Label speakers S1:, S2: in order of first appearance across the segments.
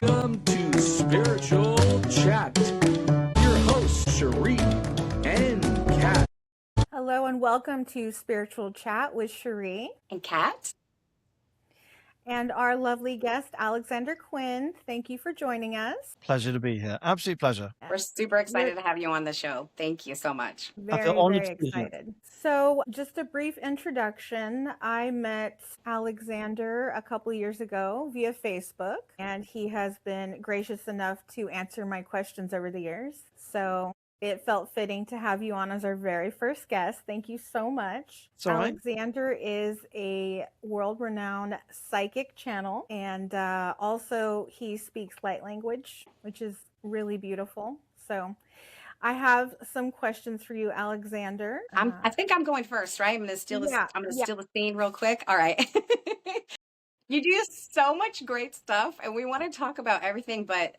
S1: Welcome to Spiritual Chat. Your hosts, Sherie and Kat.
S2: Hello and welcome to Spiritual Chat with Sherie
S3: and Kat.
S2: And our lovely guest, Alexander Quinn. Thank you for joining us.
S4: Pleasure to be here. Absolute pleasure.
S3: We're super excited to have you on the show. Thank you so much.
S2: Very excited. So just a brief introduction. I met Alexander a couple years ago via Facebook, and he has been gracious enough to answer my questions over the years. So it felt fitting to have you on as our very first guest. Thank you so much. Alexander is a world-renowned psychic channel, and also he speaks light language, which is really beautiful. So I have some questions for you, Alexander.
S3: I think I'm going first, right? I'm going to steal the scene real quick. All right. You do so much great stuff, and we want to talk about everything, but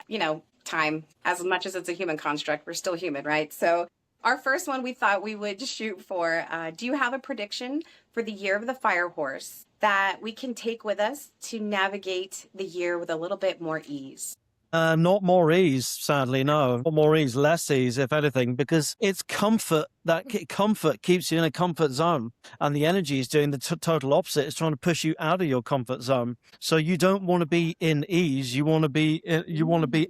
S3: time. As much as it's a human construct, we're still human, right? So our first one we thought we would shoot for, do you have a prediction for the year of the fire horse that we can take with us to navigate the year with a little bit more ease?
S4: Not more ease, sadly, no. Not more ease, less ease, if anything, because it's comfort. That comfort keeps you in a comfort zone, and the energy is doing the total opposite. It's trying to push you out of your comfort zone. So you don't want to be in ease. You want to be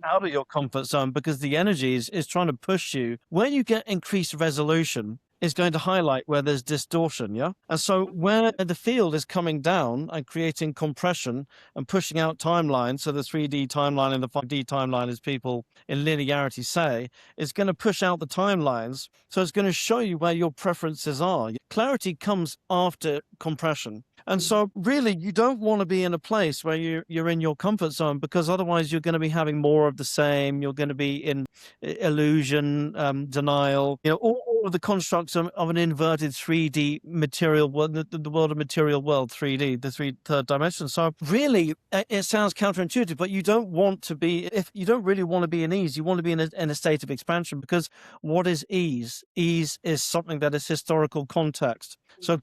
S4: out of your comfort zone, because the energy is trying to push you. Where you get increased resolution is going to highlight where there's distortion, yeah? And so where the field is coming down and creating compression and pushing out timelines, so the 3D timeline and the 5D timeline, as people in linearity say, is going to push out the timelines. So it's going to show you where your preferences are. Clarity comes after compression. And so really, you don't want to be in a place where you're in your comfort zone, because otherwise you're going to be having more of the same. You're going to be in illusion, denial, all of the constructs of an inverted 3D material world, the world of material world, 3D, the third dimension. So really, it sounds counterintuitive, but you don't want to be, if you don't really want to be in ease, you want to be in a state of expansion, because what is ease? Ease is something that is historical context. So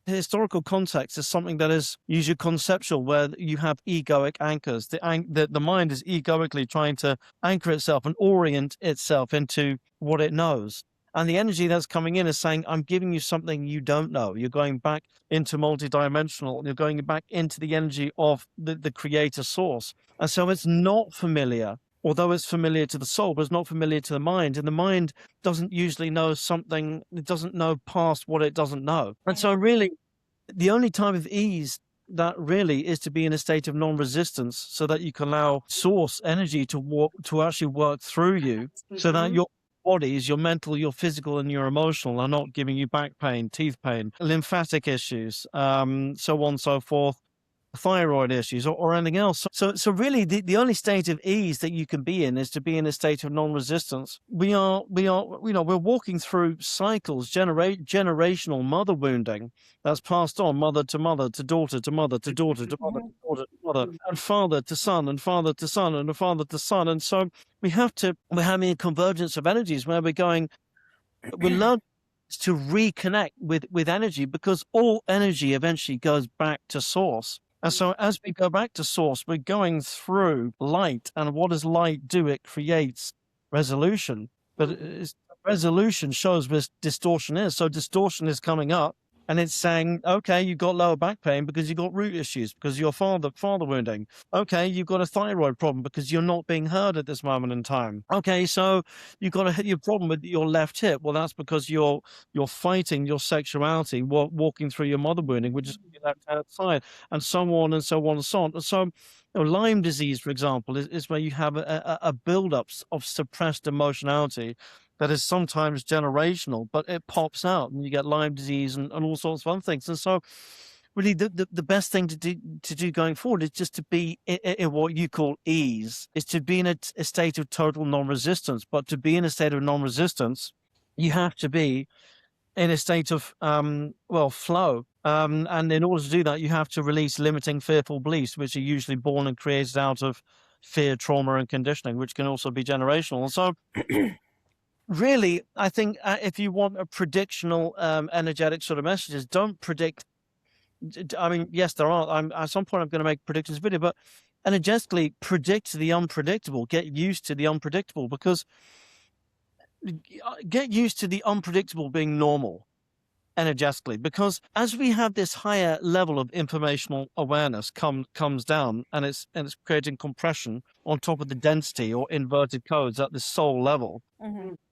S4: historical context is something that is usually conceptual, where you have egoic anchors. The mind is egoically trying to anchor itself and orient itself into what it knows. And the energy that's coming in is saying, I'm giving you something you don't know. You're going back into multidimensional. You're going back into the energy of the creator source. And so it's not familiar. Although it's familiar to the soul, but it's not familiar to the mind. And the mind doesn't usually know something, it doesn't know past what it doesn't know. And so really, the only time of ease that really is to be in a state of non-resistance, so that you can allow source energy to actually work through you, so that your bodies, your mental, your physical, and your emotional are not giving you back pain, teeth pain, lymphatic issues, so on and so forth, thyroid issues, or anything else. So really, the only state of ease that you can be in is to be in a state of non-resistance. We're walking through cycles, generational mother wounding that's passed on, mother to mother, to daughter to mother, to daughter to mother, to daughter to mother, and father to son, and father to son, and father to son. And so we're having a convergence of energies where we're learning to reconnect with energy, because all energy eventually goes back to source. And so as we go back to source, we're going through light. And what does light do? It creates resolution. But resolution shows where distortion is. So distortion is coming up, and it's saying, okay, you've got lower back pain because you've got root issues, because your father wounding. Okay, you've got a thyroid problem because you're not being heard at this moment in time. Okay, so you've got your problem with your left hip. Well, that's because you're fighting your sexuality, walking through your mother wounding, which is your left-hand side, and so on and so on and so on. And so Lyme disease, for example, is where you have a build-up of suppressed emotionality that is sometimes generational, but it pops out, and you get Lyme disease and all sorts of other things. And so really the best thing to do going forward is just to be in what you call ease, is to be in a state of total non-resistance. But to be in a state of non-resistance, you have to be in a state of, flow. And in order to do that, you have to release limiting, fearful beliefs, which are usually born and created out of fear, trauma, and conditioning, which can also be generational. And so really, I think if you want a predictional, energetic sort of messages, don't predict. I mean, yes, there are. At some point, I'm going to make predictions video, but energetically predict the unpredictable, get used to the unpredictable, because get used to the unpredictable being normal energetically, because as we have this higher level of informational awareness comes down, and it's creating compression on top of the density or inverted codes at the soul level.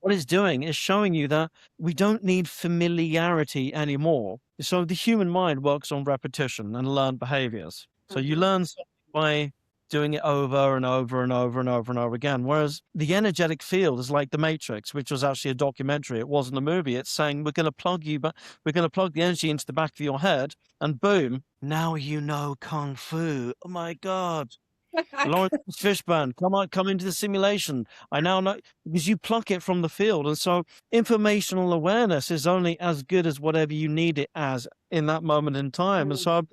S4: What it's doing is showing you that we don't need familiarity anymore. So the human mind works on repetition and learned behaviors. So you learn something by doing it over and over and over and over and over again. Whereas the energetic field is like the Matrix, which was actually a documentary. It wasn't a movie. It's saying we're going to plug the energy into the back of your head, and boom, now you know Kung Fu. Oh my God. Lawrence Fishburne, come into the simulation. I now know, because you pluck it from the field. And so informational awareness is only as good as whatever you need it as in that moment in time. And so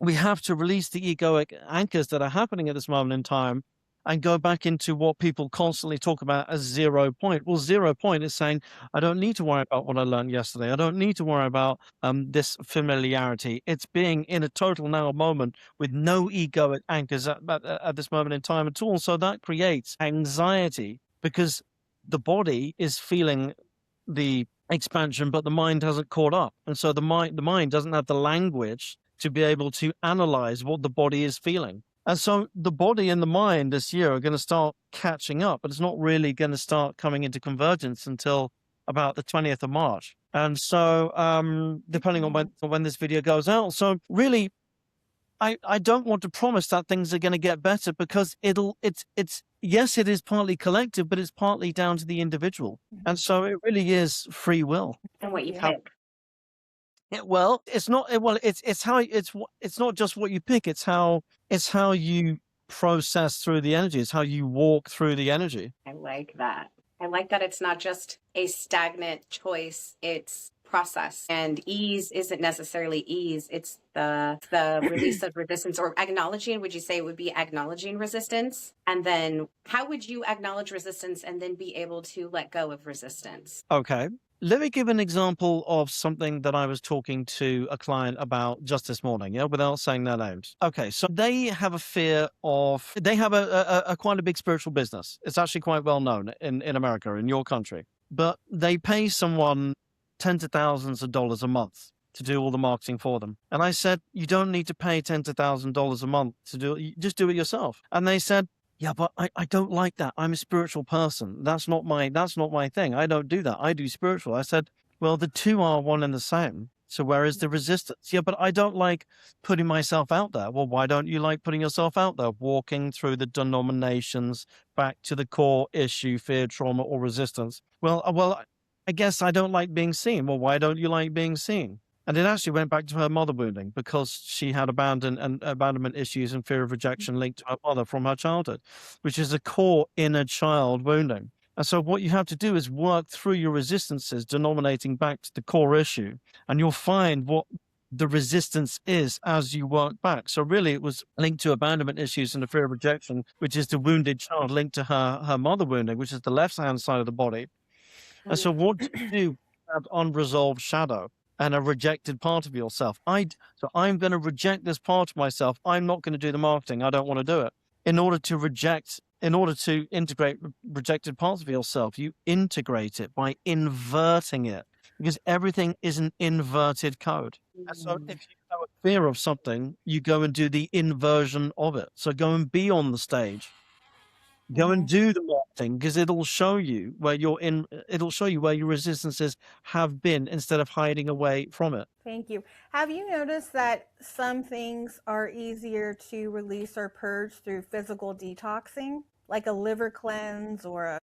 S4: we have to release the egoic anchors that are happening at this moment in time and go back into what people constantly talk about as 0 point. Well, 0 point is saying, I don't need to worry about what I learned yesterday. I don't need to worry about this familiarity. It's being in a total now moment with no egoic anchors at this moment in time at all. So that creates anxiety, because the body is feeling the expansion, but the mind hasn't caught up. And so the mind doesn't have the language to be able to analyze what the body is feeling. And so the body and the mind this year are going to start catching up, but it's not really going to start coming into convergence until about the 20th of March. And so depending on when this video goes out. So really, I don't want to promise that things are going to get better, because yes, it is partly collective, but it's partly down to the individual. And so it really is free will.
S3: And what you pick.
S4: It's not just what you pick. It's how you process through the energy. It's how you walk through the energy.
S3: I like that. I like that it's not just a stagnant choice. It's process, and ease isn't necessarily ease. It's the release of resistance, or acknowledging. Would you say it would be acknowledging resistance? And then how would you acknowledge resistance and then be able to let go of resistance?
S4: Okay. Let me give an example of something that I was talking to a client about just this morning, without saying their names. Okay, so they have they have a quite a big spiritual business. It's actually quite well known in America, in your country. But they pay someone tens of thousands of dollars a month to do all the marketing for them. And I said, you don't need to pay tens of thousands of dollars a month to do it. Just do it yourself. And they said, yeah, but I don't like that. I'm a spiritual person. That's not my thing. I don't do that. I do spiritual. I said, well, the two are one and the same. So where is the resistance? Yeah, but I don't like putting myself out there. Well, why don't you like putting yourself out there? Walking through the denominations back to the core issue, fear, trauma, or resistance. Well, I guess I don't like being seen. Well, why don't you like being seen? And it actually went back to her mother wounding, because she had abandonment issues and fear of rejection linked to her mother from her childhood, which is a core inner child wounding. And so what you have to do is work through your resistances, denominating back to the core issue, and you'll find what the resistance is as you work back. So really it was linked to abandonment issues and the fear of rejection, which is the wounded child linked to her mother wounding, which is the left-hand side of the body. And so what do you do? Have unresolved shadow and a rejected part of yourself. So I'm going to reject this part of myself. I'm not going to do the marketing. I don't want to do it. In order to integrate rejected parts of yourself, you integrate it by inverting it, because everything is an inverted code. And so if you have a fear of something, you go and do the inversion of it. So go and be on the stage. Go and do the marketing, because it'll show you where your resistances have been, instead of hiding away from it.
S2: Thank you. Have you noticed that some things are easier to release or purge through physical detoxing, like a liver cleanse or a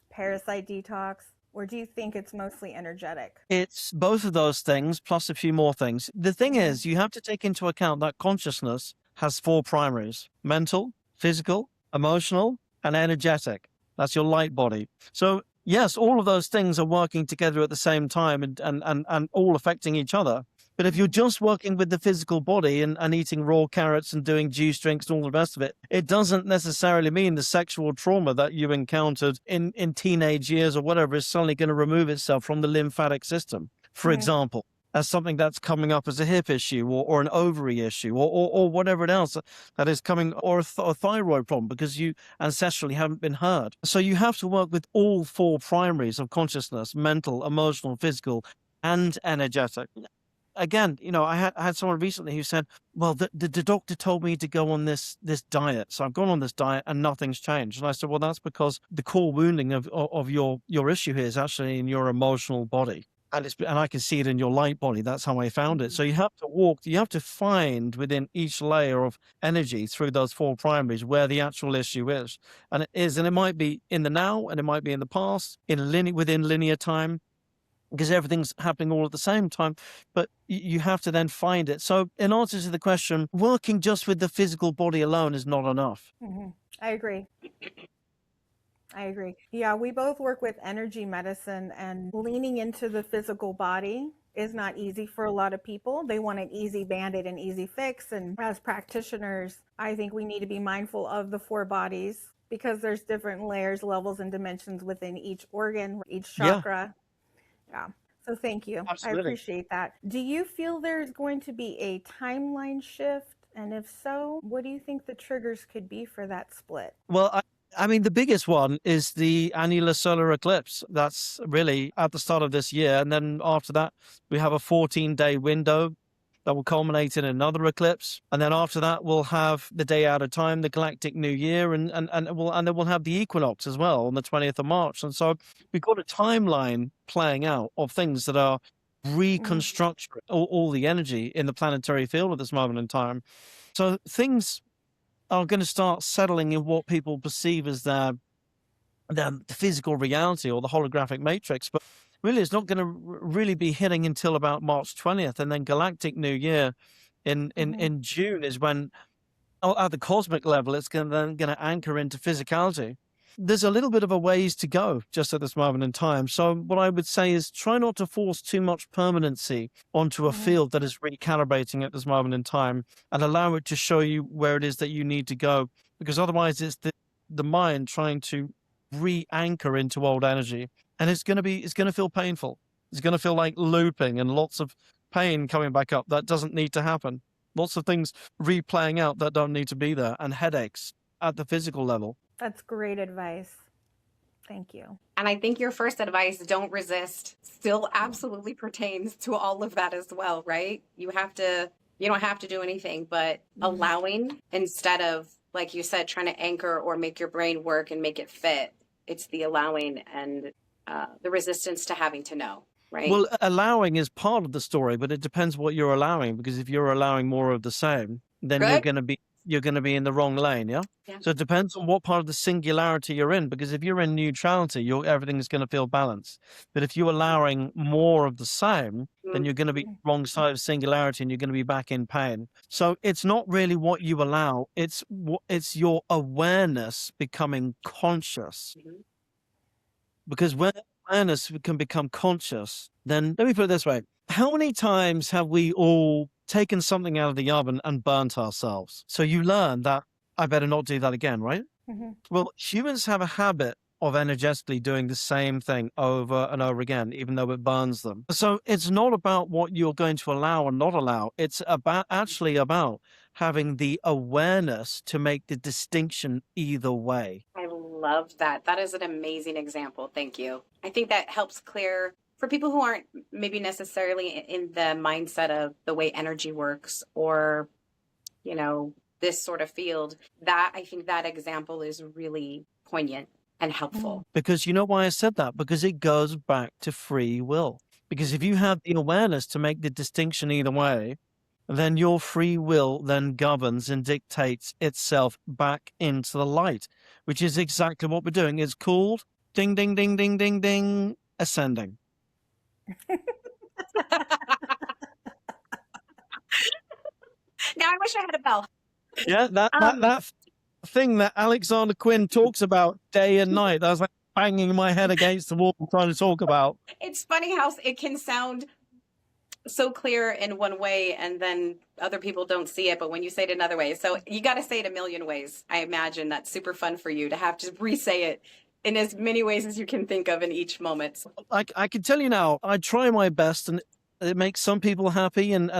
S2: parasite detox? Or do you think it's mostly energetic?
S4: It's both of those things, plus a few more things. The thing is, you have to take into account that consciousness has 4 primaries: mental, physical, emotional, and energetic. That's your light body. So yes, all of those things are working together at the same time and all affecting each other. But if you're just working with the physical body and eating raw carrots and doing juice drinks and all the rest of it, it doesn't necessarily mean the sexual trauma that you encountered in teenage years or whatever is suddenly going to remove itself from the lymphatic system, for example. as something that's coming up as a hip issue or an ovary issue or whatever else that is coming, or a thyroid problem because you ancestrally haven't been heard. So you have to work with all four primaries of consciousness: mental, emotional, physical, and energetic. Again, I had someone recently who said, well, the doctor told me to go on this diet. So I've gone on this diet and nothing's changed. And I said, well, that's because the core wounding of your issue here is actually in your emotional body. And I can see it in your light body. That's how I found it. So you have to find within each layer of energy through those four primaries where the actual issue is. And it might be in the now, and it might be in the past, within linear time, because everything's happening all at the same time, but you have to then find it. So in answer to the question, working just with the physical body alone is not enough.
S2: Mm-hmm. I agree. Yeah, we both work with energy medicine, and leaning into the physical body is not easy for a lot of people. They want an easy band-aid, an easy fix. And as practitioners, I think we need to be mindful of the four bodies, because there's different layers, levels, and dimensions within each organ, each chakra. Yeah. So thank you.
S4: Absolutely.
S2: I appreciate that. Do you feel there's going to be a timeline shift? And if so, what do you think the triggers could be for that split?
S4: Well, I mean, the biggest one is the annular solar eclipse. That's really at the start of this year. And then after that, we have a 14-day window that will culminate in another eclipse. And then after that, we'll have the day out of time, the galactic new year, and then we'll have the equinox as well on the 20th of March. And so we've got a timeline playing out of things that are reconstructing all the energy in the planetary field at this moment in time. So things are going to start settling in what people perceive as their physical reality or the holographic matrix. But really, it's not going to really be hitting until about March 20th. And then Galactic New Year in June is when, at the cosmic level, it's going to anchor into physicality. There's a little bit of a ways to go just at this moment in time. So what I would say is try not to force too much permanency onto a field that is recalibrating at this moment in time, and allow it to show you where it is that you need to go, because otherwise it's the mind trying to re-anchor into old energy. And it's going to feel painful. It's going to feel like looping and lots of pain coming back up. That doesn't need to happen. Lots of things replaying out that don't need to be there, and headaches at the physical level.
S2: That's great advice. Thank you.
S3: And I think your first advice, don't resist, still absolutely pertains to all of that as well, right? You don't have to do anything, but allowing, instead of, like you said, trying to anchor or make your brain work and make it fit. It's the allowing and the resistance to having to know, right?
S4: Well, allowing is part of the story, but it depends what you're allowing, because if you're allowing more of the same, then you're going to be in the wrong lane, yeah? So it depends on what part of the singularity you're in, because if you're in neutrality, everything's going to feel balanced. But if you're allowing more of the same, then you're going to be wrong side of singularity, and you're going to be back in pain. So it's not really what you allow, it's your awareness becoming conscious. Because when awareness can become conscious, then let me put it this way. How many times have we all taken something out of the oven and burnt ourselves? So you learn that I better not do that again, right? Well, humans have a habit of energetically doing the same thing over and over again, even though it burns them. So it's not about what you're going to allow or not allow. It's about having the awareness to make the distinction either way.
S3: I love that. That is an amazing example. Thank you. I think that helps clear for people who aren't maybe necessarily in the mindset of the way energy works, or, this sort of field, that I think that example is really poignant and helpful.
S4: Because you know why I said that? Because it goes back to free will. Because if you have the awareness to make the distinction either way, then your free will then governs and dictates itself back into the light, which is exactly what we're doing. It's called ding, ding, ding, ding, ding, ding, ascending.
S3: Now I wish I had a bell.
S4: Yeah, that thing that Alexander Quinn talks about day and night. I was like banging my head against the wall trying to talk about.
S3: It's funny how it can sound so clear in one way, and then other people don't see it, but when you say it another way, so you got to say it a million ways. I imagine that's super fun for you to have to re-say it in as many ways as you can think of in each moment.
S4: I can tell you now, I try my best, and it makes some people happy and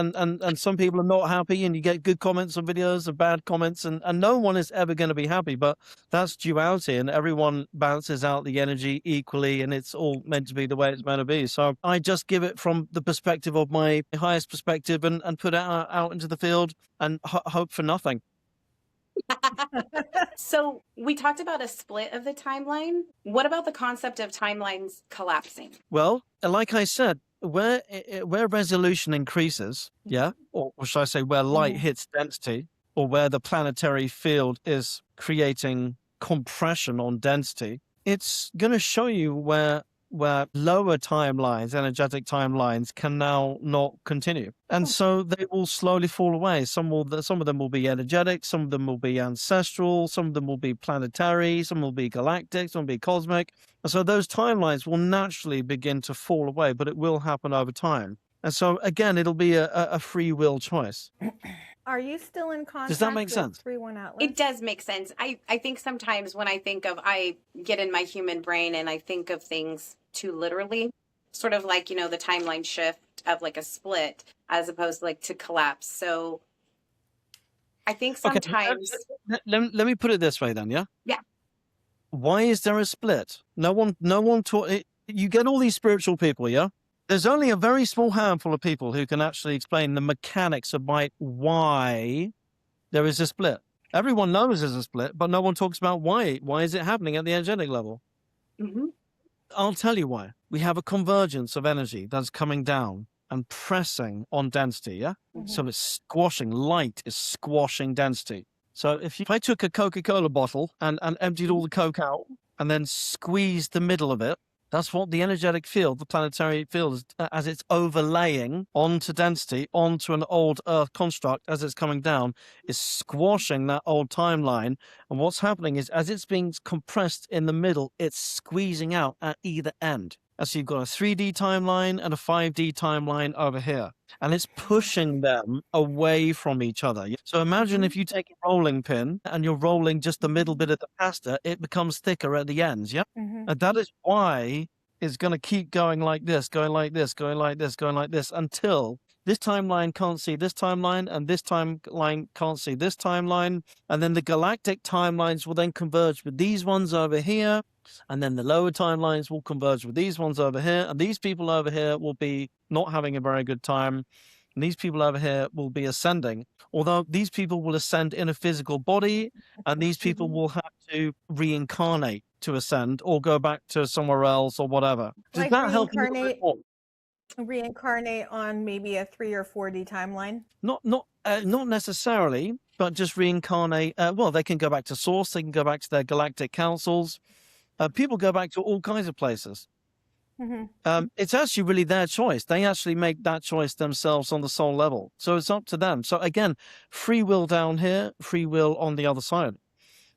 S4: some people are not happy, and you get good comments on videos and bad comments, and no one is ever going to be happy, but that's duality, and everyone balances out the energy equally, and it's all meant to be the way it's meant to be. So I just give it from the perspective of my highest perspective and put it out into the field and hope for nothing.
S3: So we talked about a split of the timeline. What about the concept of timelines collapsing?
S4: Well, like I said, where resolution increases, yeah, or should I say where light hits density, or where the planetary field is creating compression on density, it's going to show you where lower timelines, energetic timelines, can now not continue, and so they will slowly fall away. Some of them will be energetic, some of them will be ancestral, some of them will be planetary, some will be galactic, some will be cosmic, and so those timelines will naturally begin to fall away, but it will happen over time. And so again, it'll be a free will choice.
S2: Are you still in contact?
S4: Does that make sense?
S2: 3-1 Atlas?
S3: It does make sense. I think sometimes when I get in my human brain and I think of things too literally, sort of like, the timeline shift of like a split as opposed to like to collapse. So I think sometimes...
S4: Okay. Let me put it this way then, yeah?
S3: Yeah.
S4: Why is there a split? No one taught it. You get all these spiritual people, yeah? There's only a very small handful of people who can actually explain the mechanics of why there is a split. Everyone knows there's a split, but no one talks about why. Why is it happening at the energetic level?
S3: Mm-hmm.
S4: I'll tell you why. We have a convergence of energy that's coming down and pressing on density, yeah? Mm-hmm. So it's squashing. Light is squashing density. So if I took a Coca-Cola bottle and emptied all the Coke out and then squeezed the middle of it, that's what the energetic field, the planetary field, as it's overlaying onto density, onto an old Earth construct as it's coming down, is squashing that old timeline. And what's happening is, as it's being compressed in the middle, it's squeezing out at either end. And so you've got a 3D timeline and a 5D timeline over here. And it's pushing them away from each other. So imagine if you take a rolling pin and you're rolling just the middle bit of the pasta, it becomes thicker at the ends, yeah? Mm-hmm. And that is why it's going to keep going like this, going like this, going like this, going like this, until this timeline can't see this timeline, and this timeline can't see this timeline. And then the galactic timelines will then converge with these ones over here. And then the lower timelines will converge with these ones over here. And these people over here will be not having a very good time. And these people over here will be ascending. Although these people will ascend in a physical body, and these people will have to reincarnate to ascend or go back to somewhere else or whatever. Does
S2: like
S4: that help you?
S2: Reincarnate on maybe a 3 or 4D timeline?
S4: Not necessarily, but just reincarnate. Well, they can go back to source. They can go back to their galactic councils. People go back to all kinds of places. Mm-hmm. It's actually really their choice. They actually make that choice themselves on the soul level. So it's up to them. So again, free will down here, free will on the other side.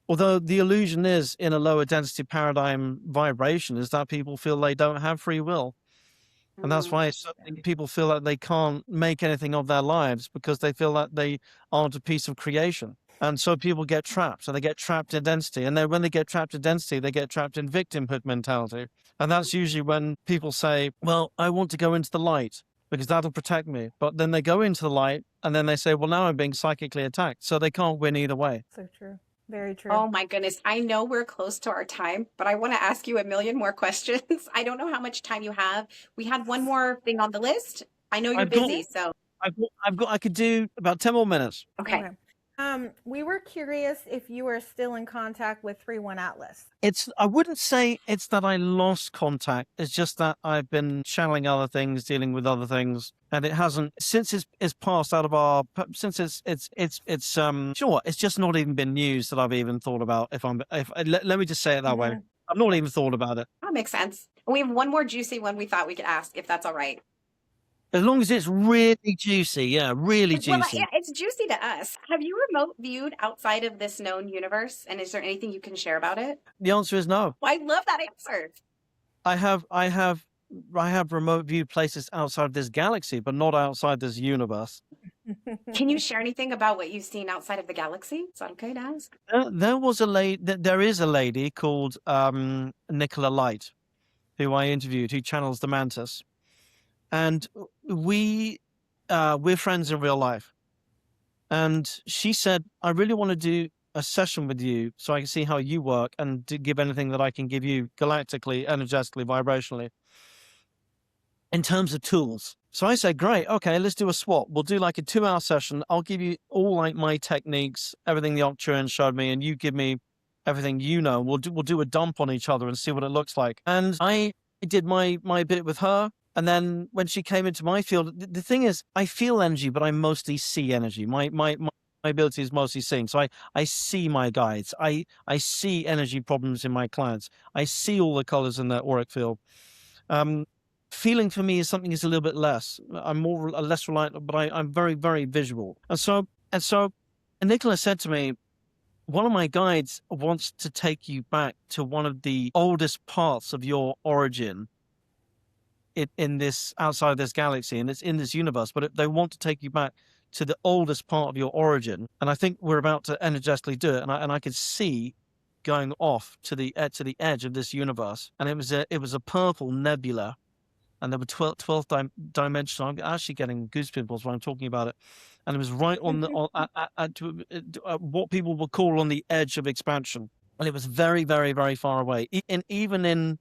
S4: Although the illusion is in a lower density paradigm vibration is that people feel they don't have free will. And that's why people feel like they can't make anything of their lives because they feel that they aren't a piece of creation. And so people get trapped, and they get trapped in density. And then when they get trapped in density, they get trapped in victimhood mentality. And that's usually when people say, well, I want to go into the light because that'll protect me. But then they go into the light and then they say, well, now I'm being psychically attacked. So they can't win either way.
S2: So true. Very true.
S3: Oh my goodness. I know we're close to our time, but I want to ask you a million more questions. I don't know how much time you have. We had one more thing on the list. I know you're busy, so.
S4: I could do about 10 more minutes.
S3: Okay.
S2: We were curious if you are still in contact with 3-1 Atlas.
S4: I wouldn't say it's that I lost contact. It's just that I've been channeling other things, dealing with other things, and it hasn't since it's passed out of our. Since it's just not even been news that I've even thought about. Let me just say it that way. I've not even thought about it.
S3: That makes sense. We have one more juicy one we thought we could ask, if that's all right.
S4: As long as it's really juicy, yeah, really juicy.
S3: Well, yeah, it's juicy to us. Have you remote viewed outside of this known universe? And is there anything you can share about it?
S4: The answer is no.
S3: Well, I love that answer.
S4: I have remote viewed places outside this galaxy, but not outside this universe.
S3: Can you share anything about what you've seen outside of the galaxy? Is that okay to ask?
S4: There is a lady called Nicola Light, who I interviewed, who channels the Mantis. and we're friends in real life. And she said, I really want to do a session with you so I can see how you work and to give anything that I can give you galactically, energetically, vibrationally, in terms of tools. So I said, great, okay, let's do a swap. We'll do like a 2-hour session. I'll give you all like my techniques, everything the Octurian showed me, and you give me everything you know. We'll do a dump on each other and see what it looks like. And I did my bit with her. And then when she came into my field, the thing is, I feel energy, but I mostly see energy. My ability is mostly seeing. So I see my guides. I see energy problems in my clients. I see all the colors in their auric field. Feeling for me is something is a little bit less. I'm less reliant, but I'm very, very visual. And so Nicola said to me, one of my guides wants to take you back to one of the oldest parts of your origin in this, outside of this galaxy, and it's in this universe, but they want to take you back to the oldest part of your origin. And I think we're about to energetically do it. And I could see going off to the edge of this universe. And it was a purple nebula. And there were 12 dimensions. I'm actually getting goosebumps when I'm talking about it. And it was right on what people would call on the edge of expansion. And it was very, very, very far away. And even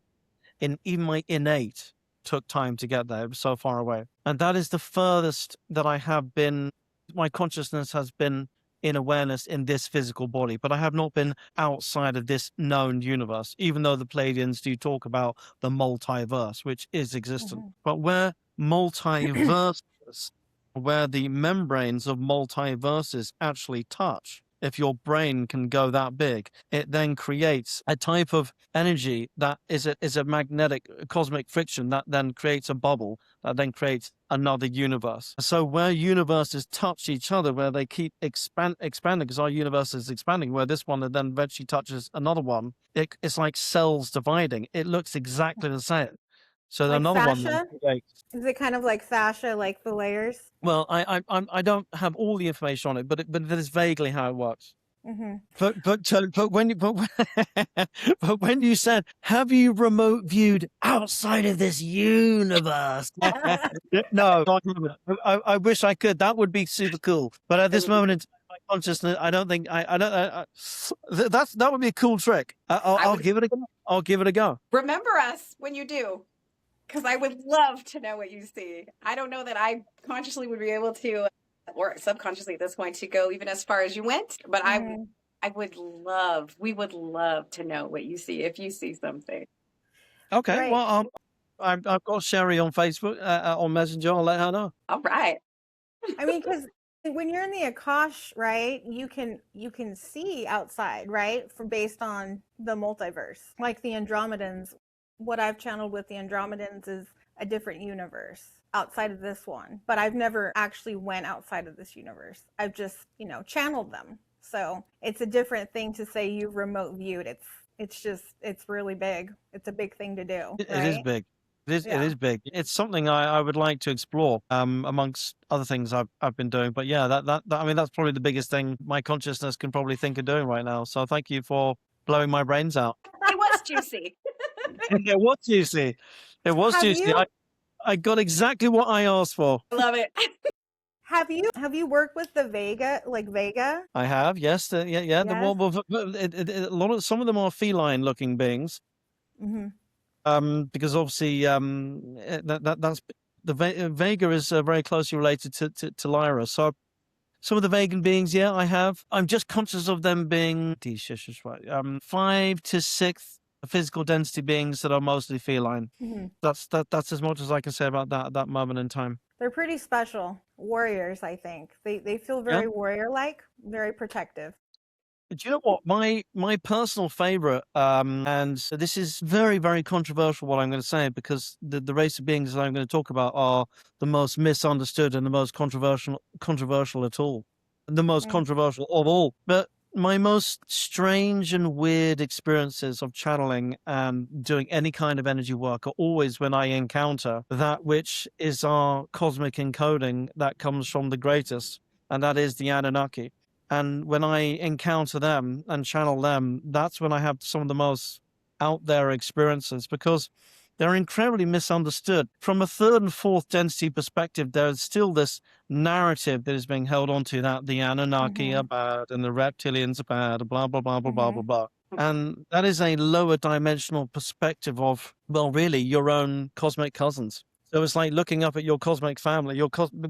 S4: my innate took time to get there. It was so far away. And that is the furthest that I have been. My consciousness has been in awareness in this physical body, but I have not been outside of this known universe, even though the Pleiadians do talk about the multiverse, which is existent. But where multiverses, where the membranes of multiverses actually touch, if your brain can go that big, it then creates a type of energy that is a magnetic cosmic friction that then creates a bubble that then creates another universe. So where universes touch each other, where they keep expanding, because our universe is expanding, where this one then eventually touches another one, it's like cells dividing. It looks exactly the same. So
S2: like
S4: another
S2: fascia?
S4: one.
S2: Is it kind of like fascia, like the layers?
S4: Well, I don't have all the information on it, but that is vaguely how it works. But when you said, have you remote viewed outside of this universe? No, I wish I could. That would be super cool. But at this moment in my consciousness, I don't think that would be a cool trick. I'll give it a go. I'll give it a go.
S3: Remember us when you do. Because I would love to know what you see. I don't know that I consciously would be able to, or subconsciously at this point, to go even as far as you went. But we would love to know what you see if you see something.
S4: Okay,
S2: right.
S4: Well, I've got Sherie on Facebook, on Messenger. I'll let her know.
S3: All right.
S2: I mean, because when you're in the Akash, right, you can see outside, right, based on the multiverse, like the Andromedans. What I've channeled with the Andromedans is a different universe outside of this one, but I've never actually went outside of this universe. I've just, channeled them. So it's a different thing to say you remote viewed. It's really big. It's a big thing to do.
S4: It is big. It is big. It's something I would like to explore, amongst other things I've been doing. But yeah, that I mean, that's probably the biggest thing my consciousness can probably think of doing right now. So thank you for blowing my brains out.
S3: It was juicy.
S4: It was juicy. It was juicy. I got exactly what I asked for.
S3: I love it.
S2: Have you worked with the Vega?
S4: I have, yes. Yeah.
S2: Yes.
S4: A lot of some of them are feline-looking beings. Because obviously, that's the Vega is very closely related to Lyra. So some of the Vegan beings, yeah, I have. I'm just conscious of them being 5 to 6 physical density beings that are mostly feline. That's as much as I can say about that at that moment in time.
S2: They're pretty special warriors, I think. They feel very warrior-like, very protective.
S4: Do you know what? My personal favorite, and this is very, very controversial what I'm going to say, because the race of beings that I'm going to talk about are the most misunderstood and the most controversial at all. The most controversial of all. But my most strange and weird experiences of channeling and doing any kind of energy work are always when I encounter that which is our cosmic encoding that comes from the greatest, and that is the Anunnaki. And when I encounter them and channel them, that's when I have some of the most out there experiences, because They're incredibly misunderstood. From a third and fourth density perspective, there's still this narrative that is being held onto that the Anunnaki are bad and the reptilians are bad, blah, blah, blah, blah, blah, blah, blah. And that is a lower dimensional perspective of, well, really your own cosmic cousins. So it's like looking up at your cosmic family,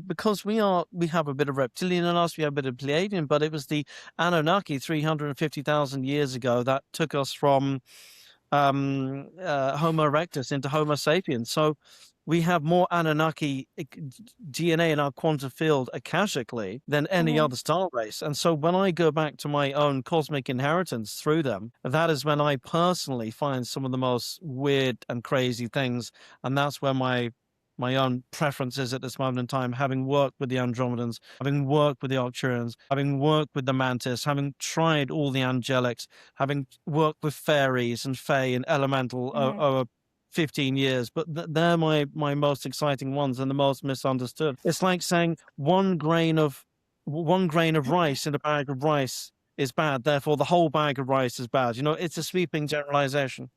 S4: because we have a bit of reptilian in us, we have a bit of Pleiadian, but it was the Anunnaki 350,000 years ago that took us from Homo erectus into Homo sapiens. So we have more Anunnaki DNA in our quantum field akashically than any other star race. And so when I go back to my own cosmic inheritance through them, that is when I personally find some of the most weird and crazy things. And that's where my own preferences at this moment in time, having worked with the Andromedans, having worked with the Arcturians, having worked with the Mantis, having tried all the angelics, having worked with fairies and fae and elemental over 15 years, but they're my most exciting ones and the most misunderstood. It's like saying one grain of rice in a bag of rice is bad, therefore the whole bag of rice is bad. It's a sweeping generalization.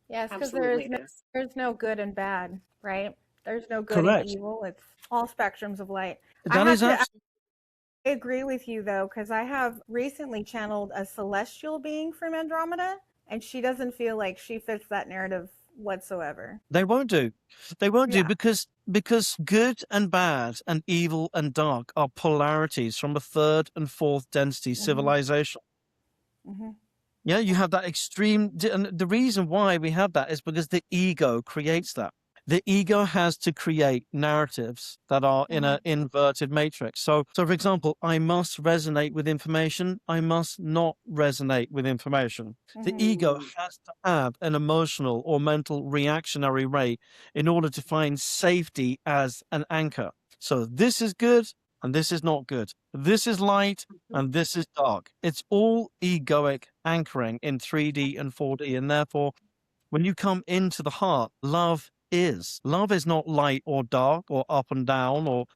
S2: Yes, because there's no good and bad, right? There's no good
S4: Correct.
S2: and evil. It's all spectrums of light.
S4: That
S2: I agree with you, though, because I have recently channeled a celestial being from Andromeda, and she doesn't feel like she fits that narrative whatsoever.
S4: They won't do. They won't do because good and bad and evil and dark are polarities from a third and fourth density civilization. Yeah, you have that extreme, and the reason why we have that is because the ego creates that. The ego has to create narratives that are in an inverted matrix. So for example, I must resonate with information. I must not resonate with information. The ego has to have an emotional or mental reactionary rate in order to find safety as an anchor. So this is good and this is not good. This is light and this is dark. It's all egoic anchoring in 3D and 4D. And therefore, when you come into the heart, love is not light or dark or up and down or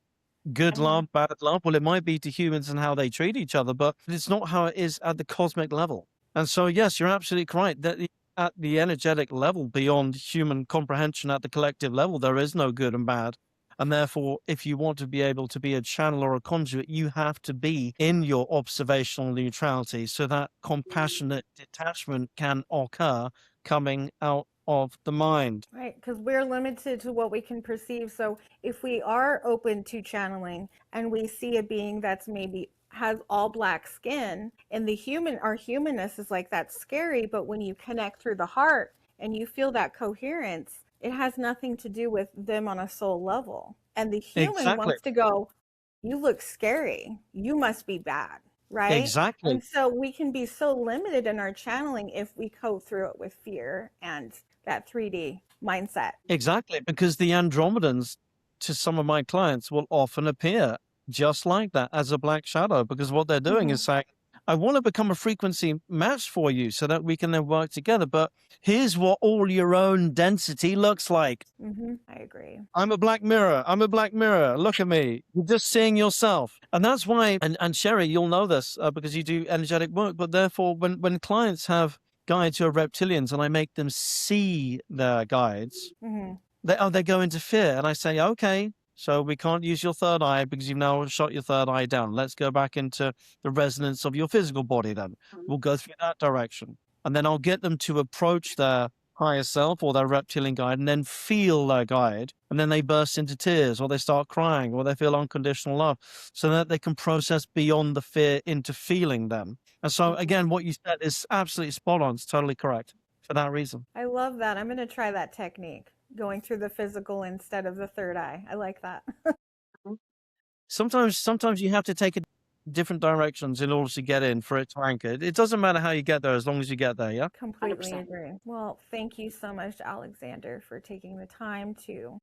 S4: good love, bad love. Well, it might be to humans and how they treat each other, but it's not how it is at the cosmic level. And so, yes, you're absolutely right that at the energetic level, beyond human comprehension at the collective level, there is no good and bad. And therefore, if you want to be able to be a channel or a conduit, you have to be in your observational neutrality so that compassionate detachment can occur coming out of the mind.
S2: Right, because we're limited to what we can perceive. So if we are open to channeling and we see a being that's maybe has all black skin, and our humanness is like, that's scary, but when you connect through the heart and you feel that coherence, it has nothing to do with them on a soul level. And the human wants to go, you look scary, you must be bad, right?
S4: Exactly.
S2: And so we can be so limited in our channeling if we go through it with fear and that 3D mindset.
S4: Exactly, because the Andromedans to some of my clients will often appear just like that as a black shadow, because what they're doing is saying, I want to become a frequency match for you so that we can then work together. But here's what all your own density looks like.
S2: I agree.
S4: I'm a black mirror. I'm a black mirror. Look at me. You're just seeing yourself. And that's why, and Sherie, you'll know this because you do energetic work. But therefore, when clients have guides who are reptilians and I make them see their guides, they go into fear. And I say, okay, so we can't use your third eye because you've now shot your third eye down. Let's go back into the resonance of your physical body then. We'll go through that direction. And then I'll get them to approach their higher self or their reptilian guide and then feel their guide. And then they burst into tears or they start crying or they feel unconditional love so that they can process beyond the fear into feeling them. And so again, what you said is absolutely spot on. It's totally correct for that reason.
S2: I love that. I'm going to try that technique, going through the physical instead of the third eye. I like that.
S4: Sometimes you have to take it different directions in order to get in for it to anchor. It doesn't matter how you get there as long as you get there, yeah?
S2: Completely agree. Well, thank you so much, Alexander, for taking the time to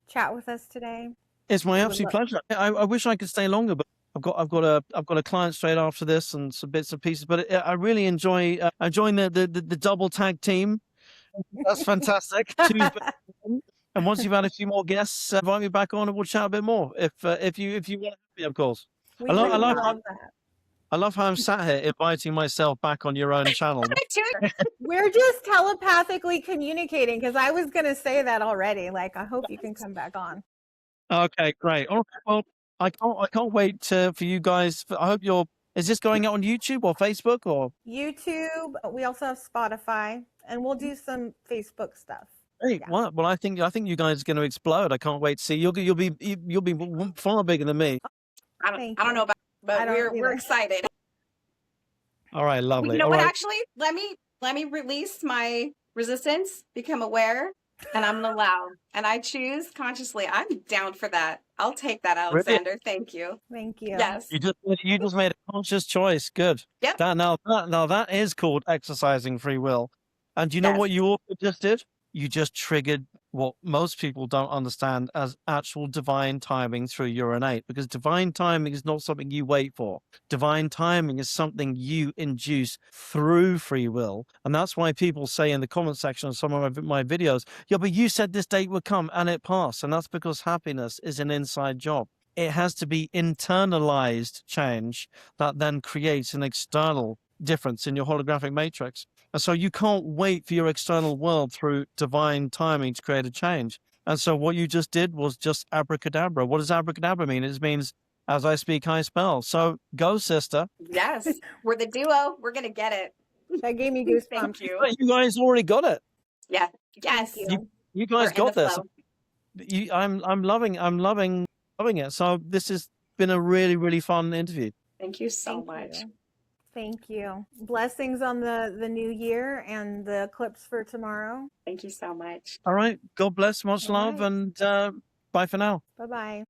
S2: chat with us today.
S4: It's my absolute pleasure. I wish I could stay longer, but I've got a client straight after this and some bits and pieces. But I really enjoy the double tag team. That's fantastic. And once you've had a few more guests, invite me back on and we'll chat a bit more if you want to be, of course.
S2: I love that.
S4: I love how I'm sat here inviting myself back on your own channel.
S2: We're just telepathically communicating because I was going to say that already. Like, I hope you can come back on.
S4: Okay, great. All right, well, I can't wait for you guys. I hope is this going out on YouTube or Facebook or?
S2: YouTube. We also have Spotify, and we'll do some Facebook stuff.
S4: Hey,
S2: Yeah.
S4: well, I think you guys are going to explode. I can't wait to see. You'll be far bigger than me.
S3: I don't know about, but we're excited.
S4: All right, lovely.
S3: You know
S4: All
S3: what?
S4: right.
S3: Actually, let me release my resistance, become aware, and I'm gonna allow. And I choose consciously. I'm down for that. I'll take that, Alexander.
S4: Really?
S3: Thank you.
S2: Thank you.
S3: Yes.
S4: You just made a conscious choice. Good.
S3: Yep.
S4: Now that is called exercising free will. And do you know what you also just did? You just triggered what most people don't understand as actual divine timing through your innate, because divine timing is not something you wait for. Divine timing is something you induce through free will. And that's why people say in the comment section of some of my videos, yeah, but you said this date would come and it passed. And that's because happiness is an inside job. It has to be internalized change that then creates an external difference in your holographic matrix. And so you can't wait for your external world through divine timing to create a change. And so what you just did was just abracadabra. What does abracadabra mean? It means as I speak, I spell. So go, sister.
S3: Yes. We're the duo. We're going to get it.
S2: That gave me goosebumps.
S3: Thank you.
S4: You guys already got it.
S3: Yeah. Yes.
S4: You guys got this.
S3: Flow.
S4: I'm loving it. So this has been a really, really fun interview.
S3: Thank you so much.
S2: Thank you. Blessings on the new year and the eclipse for tomorrow.
S3: Thank you so much.
S4: All right. God bless. Much love. And bye for now.
S2: Bye-bye.